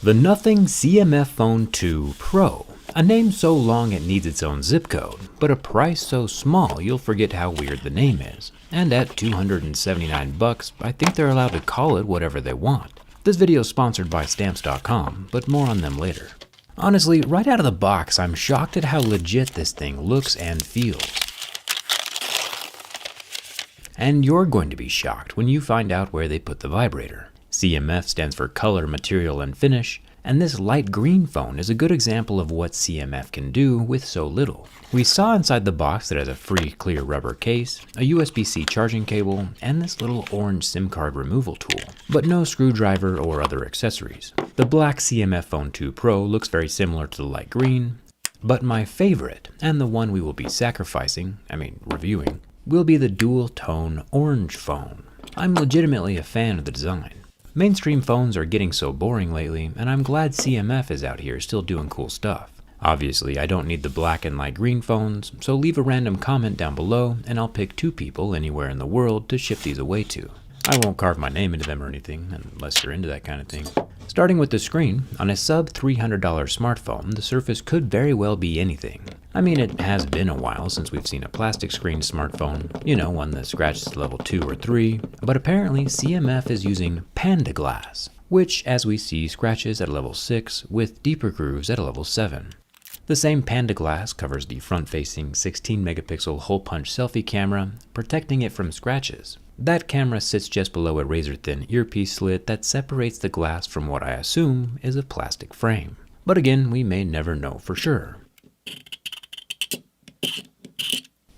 The nothing CMF Phone 2 Pro. A name so long it needs its own zip code, but a price so small you'll forget how weird the name is. And at $279, I think they're allowed to call it whatever they want. This video is sponsored by Stamps.com, but more on them later. Honestly, right out of the box, I'm shocked at how legit this thing looks and feels. And you're going to be shocked when you find out where they put the vibrator. CMF stands for Color, Material, and Finish, and this light green phone is a good example of what CMF can do with so little. We saw inside the box that it has a free clear rubber case, a USB-C charging cable, and this little orange SIM card removal tool, but no screwdriver or other accessories. The black CMF Phone 2 Pro looks very similar to the light green, but my favorite, and the one we will be reviewing, will be the dual tone orange phone. I'm legitimately a fan of the design. Mainstream phones are getting so boring lately, and I'm glad CMF is out here still doing cool stuff. Obviously, I don't need the black and light green phones, so leave a random comment down below and I'll pick 2 people anywhere in the world to ship these away to. I won't carve my name into them or anything, unless you're into that kind of thing. Starting with the screen, on a sub $300 smartphone, the surface could very well be anything. I mean, it has been a while since we've seen a plastic screen smartphone, one that scratches level 2 or 3, but apparently CMF is using Panda Glass, which, as we see, scratches at level 6 with deeper grooves at a level 7. The same Panda Glass covers the front-facing 16 megapixel hole-punch selfie camera, protecting it from scratches. That camera sits just below a razor-thin earpiece slit that separates the glass from what I assume is a plastic frame. But again, we may never know for sure.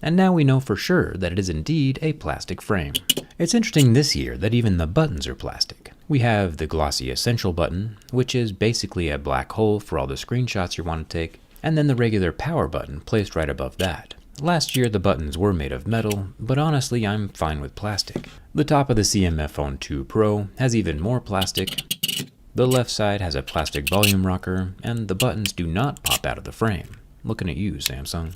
And now we know for sure that it is indeed a plastic frame. It's interesting this year that even the buttons are plastic. We have the glossy Essential button, which is basically a black hole for all the screenshots you want to take, and then the regular Power button placed right above that. Last year the buttons were made of metal, but honestly I'm fine with plastic. The top of the CMF Phone 2 Pro has even more plastic. The left side has a plastic volume rocker, and the buttons do not pop out of the frame. Looking at you, Samsung.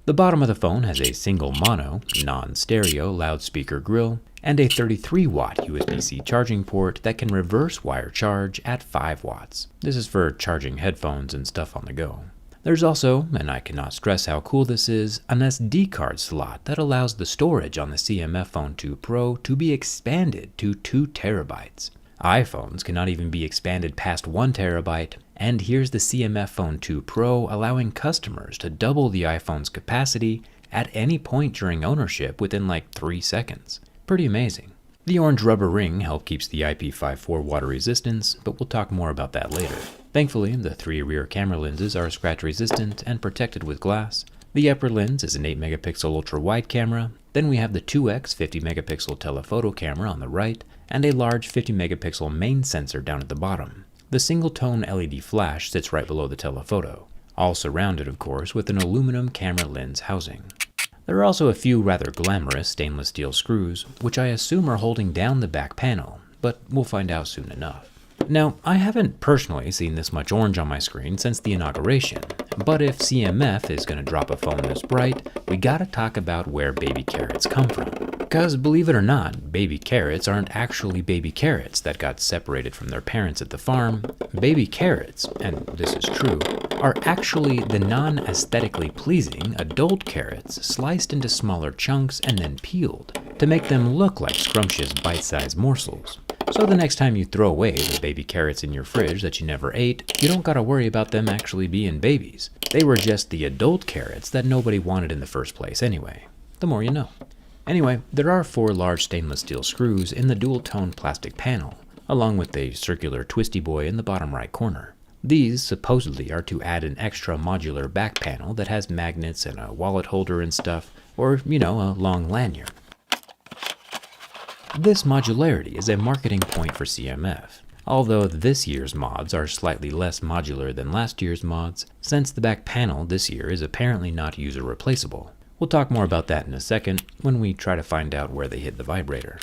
The bottom of the phone has a single mono, non-stereo loudspeaker grill, and a 33-watt USB-C charging port that can reverse wire charge at 5 watts. This is for charging headphones and stuff on the go. There's also, and I cannot stress how cool this is, an SD card slot that allows the storage on the CMF Phone 2 Pro to be expanded to 2 terabytes. iPhones cannot even be expanded past 1 terabyte, and here's the CMF Phone 2 Pro allowing customers to double the iPhone's capacity at any point during ownership within like 3 seconds. Pretty amazing. The orange rubber ring helps keeps the IP54 water resistance, but we'll talk more about that later. Thankfully, the 3 rear camera lenses are scratch resistant and protected with glass. The upper lens is an 8 megapixel ultra-wide camera. Then we have the 2x 50 megapixel telephoto camera on the right, and a large 50 megapixel main sensor down at the bottom. The single-tone LED flash sits right below the telephoto, all surrounded, of course, with an aluminum camera lens housing. There are also a few rather glamorous stainless steel screws, which I assume are holding down the back panel, but we'll find out soon enough. Now, I haven't personally seen this much orange on my screen since the inauguration, but if CMF is going to drop a phone this bright, we gotta talk about where baby carrots come from. Because believe it or not, baby carrots aren't actually baby carrots that got separated from their parents at the farm. Baby carrots, and this is true, are actually the non-aesthetically pleasing adult carrots sliced into smaller chunks and then peeled to make them look like scrumptious bite-sized morsels. So the next time you throw away the baby carrots in your fridge that you never ate, you don't gotta worry about them actually being babies. They were just the adult carrots that nobody wanted in the first place anyway. The more you know. Anyway, there are 4 large stainless steel screws in the dual-tone plastic panel, along with a circular twisty boy in the bottom right corner. These supposedly are to add an extra modular back panel that has magnets and a wallet holder and stuff, or, a long lanyard. This modularity is a marketing point for CMF, although this year's mods are slightly less modular than last year's mods, since the back panel this year is apparently not user replaceable. We'll talk more about that in a second when we try to find out where they hid the vibrator.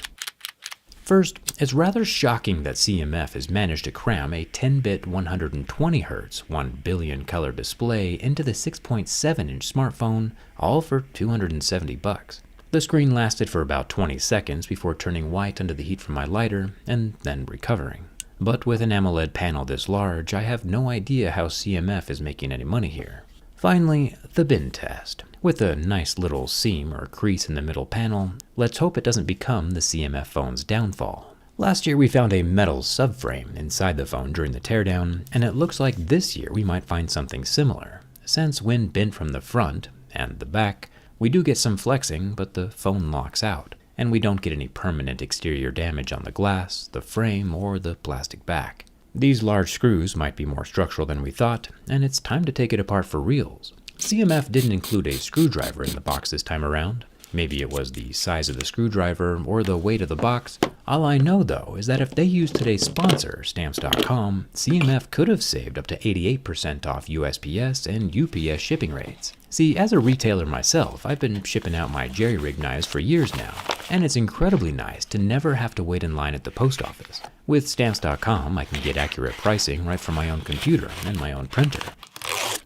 First, it's rather shocking that CMF has managed to cram a 10-bit 120Hz 1 billion color display into the 6.7-inch smartphone, all for $270. The screen lasted for about 20 seconds before turning white under the heat from my lighter and then recovering. But with an AMOLED panel this large, I have no idea how CMF is making any money here. Finally, the bin test. With a nice little seam or crease in the middle panel, let's hope it doesn't become the CMF phone's downfall. Last year we found a metal subframe inside the phone during the teardown, and it looks like this year we might find something similar, since when bent from the front and the back, we do get some flexing, but the phone locks out, and we don't get any permanent exterior damage on the glass, the frame, or the plastic back. These large screws might be more structural than we thought, and it's time to take it apart for reals. CMF didn't include a screwdriver in the box this time around. Maybe it was the size of the screwdriver or the weight of the box. All I know though is that if they used today's sponsor, Stamps.com, CMF could have saved up to 88% off USPS and UPS shipping rates. See, as a retailer myself, I've been shipping out my JerryRig knives for years now, and it's incredibly nice to never have to wait in line at the post office. With Stamps.com, I can get accurate pricing right from my own computer and my own printer,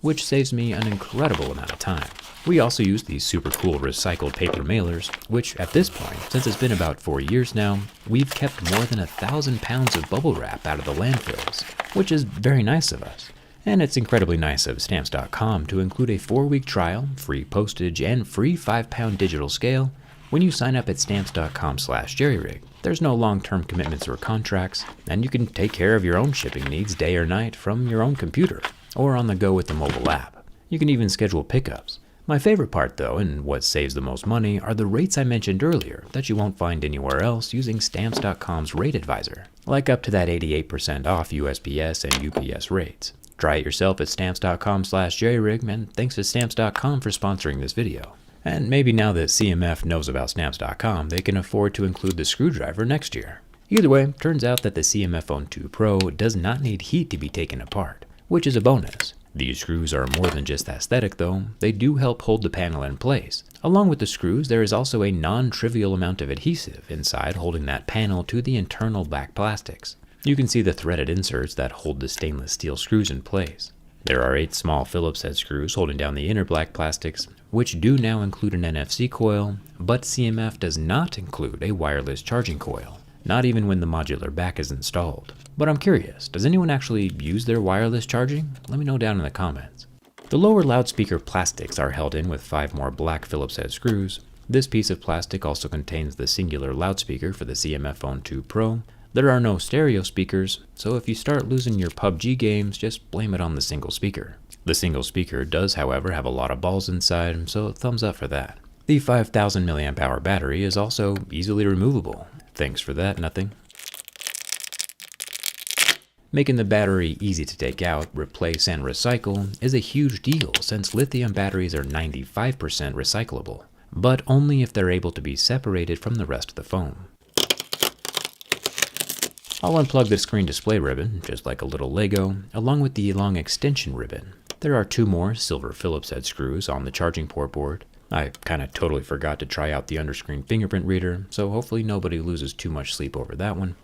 which saves me an incredible amount of time. We also use these super cool recycled paper mailers, which at this point, since it's been about 4 years now, we've kept more than 1,000 pounds of bubble wrap out of the landfills, which is very nice of us. And it's incredibly nice of Stamps.com to include a 4-week trial, free postage, and free 5-pound digital scale when you sign up at Stamps.com/JerryRig. There's no long-term commitments or contracts, and you can take care of your own shipping needs day or night from your own computer, or on the go with the mobile app. You can even schedule pickups. My favorite part though, and what saves the most money, are the rates I mentioned earlier that you won't find anywhere else using Stamps.com's Rate Advisor, like up to that 88% off USPS and UPS rates. Try it yourself at Stamps.com/JerryRig, and thanks to Stamps.com for sponsoring this video. And maybe now that CMF knows about Stamps.com, they can afford to include the screwdriver next year. Either way, turns out that the CMF Phone 2 Pro does not need heat to be taken apart, which is a bonus. These screws are more than just aesthetic though, they do help hold the panel in place. Along with the screws, there is also a non-trivial amount of adhesive inside holding that panel to the internal back plastics. You can see the threaded inserts that hold the stainless steel screws in place. There are 8 small Phillips head screws holding down the inner black plastics, which do now include an NFC coil, but CMF does not include a wireless charging coil, not even when the modular back is installed. But I'm curious, does anyone actually use their wireless charging? Let me know down in the comments. The lower loudspeaker plastics are held in with 5 more black Phillips head screws. This piece of plastic also contains the singular loudspeaker for the CMF Phone 2 Pro. There are no stereo speakers, so if you start losing your PUBG games, just blame it on the single speaker. The single speaker does, however, have a lot of balls inside, so thumbs up for that. The 5,000 mAh battery is also easily removable. Thanks for that, nothing. Making the battery easy to take out, replace, and recycle is a huge deal since lithium batteries are 95% recyclable, but only if they're able to be separated from the rest of the phone. I'll unplug the screen display ribbon, just like a little Lego, along with the long extension ribbon. There are 2 more silver Phillips head screws on the charging port board. I kinda totally forgot to try out the underscreen fingerprint reader, so hopefully nobody loses too much sleep over that one.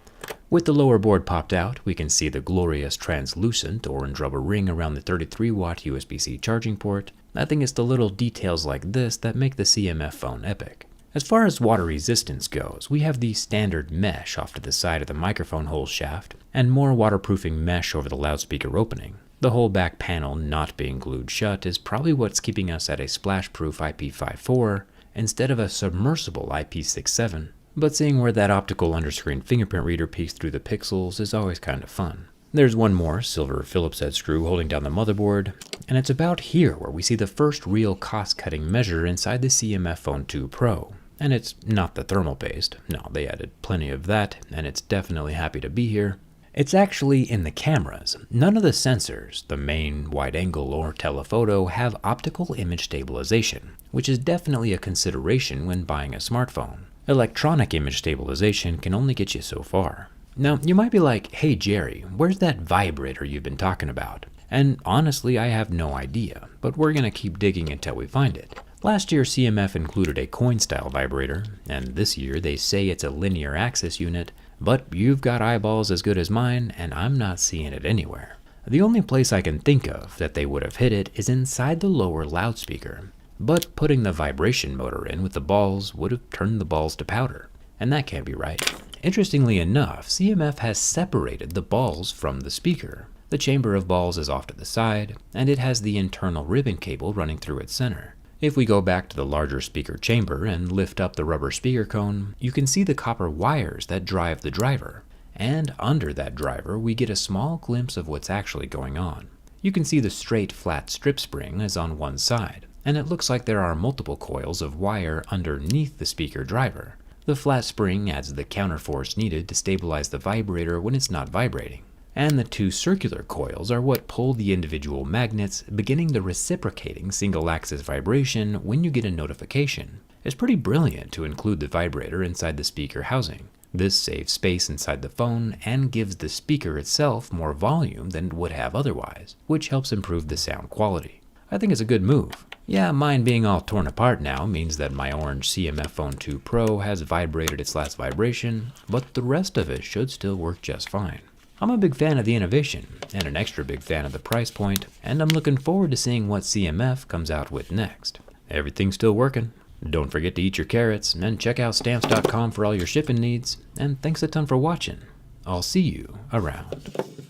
With the lower board popped out, we can see the glorious translucent orange rubber ring around the 33-watt USB-C charging port. I think it's the little details like this that make the CMF phone epic. As far as water resistance goes, we have the standard mesh off to the side of the microphone hole shaft, and more waterproofing mesh over the loudspeaker opening. The whole back panel not being glued shut is probably what's keeping us at a splash-proof IP54 instead of a submersible IP67. But seeing where that optical underscreen fingerprint reader peeks through the pixels is always kind of fun. There's one more silver Phillips head screw holding down the motherboard, and it's about here where we see the first real cost-cutting measure inside the CMF Phone 2 Pro. And it's not the thermal paste. No, they added plenty of that, and it's definitely happy to be here. It's actually in the cameras. None of the sensors, the main, wide angle, or telephoto, have optical image stabilization, which is definitely a consideration when buying a smartphone. Electronic image stabilization can only get you so far. Now, you might be like, hey Jerry, where's that vibrator you've been talking about? And honestly, I have no idea, but we're gonna keep digging until we find it. Last year, CMF included a coin-style vibrator, and this year they say it's a linear axis unit, but you've got eyeballs as good as mine, and I'm not seeing it anywhere. The only place I can think of that they would have hit it is inside the lower loudspeaker, but putting the vibration motor in with the balls would have turned the balls to powder, and that can't be right. Interestingly enough, CMF has separated the balls from the speaker. The chamber of balls is off to the side, and it has the internal ribbon cable running through its center. If we go back to the larger speaker chamber and lift up the rubber speaker cone, you can see the copper wires that drive the driver. And under that driver, we get a small glimpse of what's actually going on. You can see the straight, flat strip spring is on one side, and it looks like there are multiple coils of wire underneath the speaker driver. The flat spring adds the counterforce needed to stabilize the vibrator when it's not vibrating. And the two circular coils are what pull the individual magnets, beginning the reciprocating single-axis vibration when you get a notification. It's pretty brilliant to include the vibrator inside the speaker housing. This saves space inside the phone and gives the speaker itself more volume than it would have otherwise, which helps improve the sound quality. I think it's a good move. Yeah, mine being all torn apart now means that my orange CMF Phone 2 Pro has vibrated its last vibration, but the rest of it should still work just fine. I'm a big fan of the innovation, and an extra big fan of the price point, and I'm looking forward to seeing what CMF comes out with next. Everything's still working. Don't forget to eat your carrots, and check out stamps.com for all your shipping needs, and thanks a ton for watching. I'll see you around.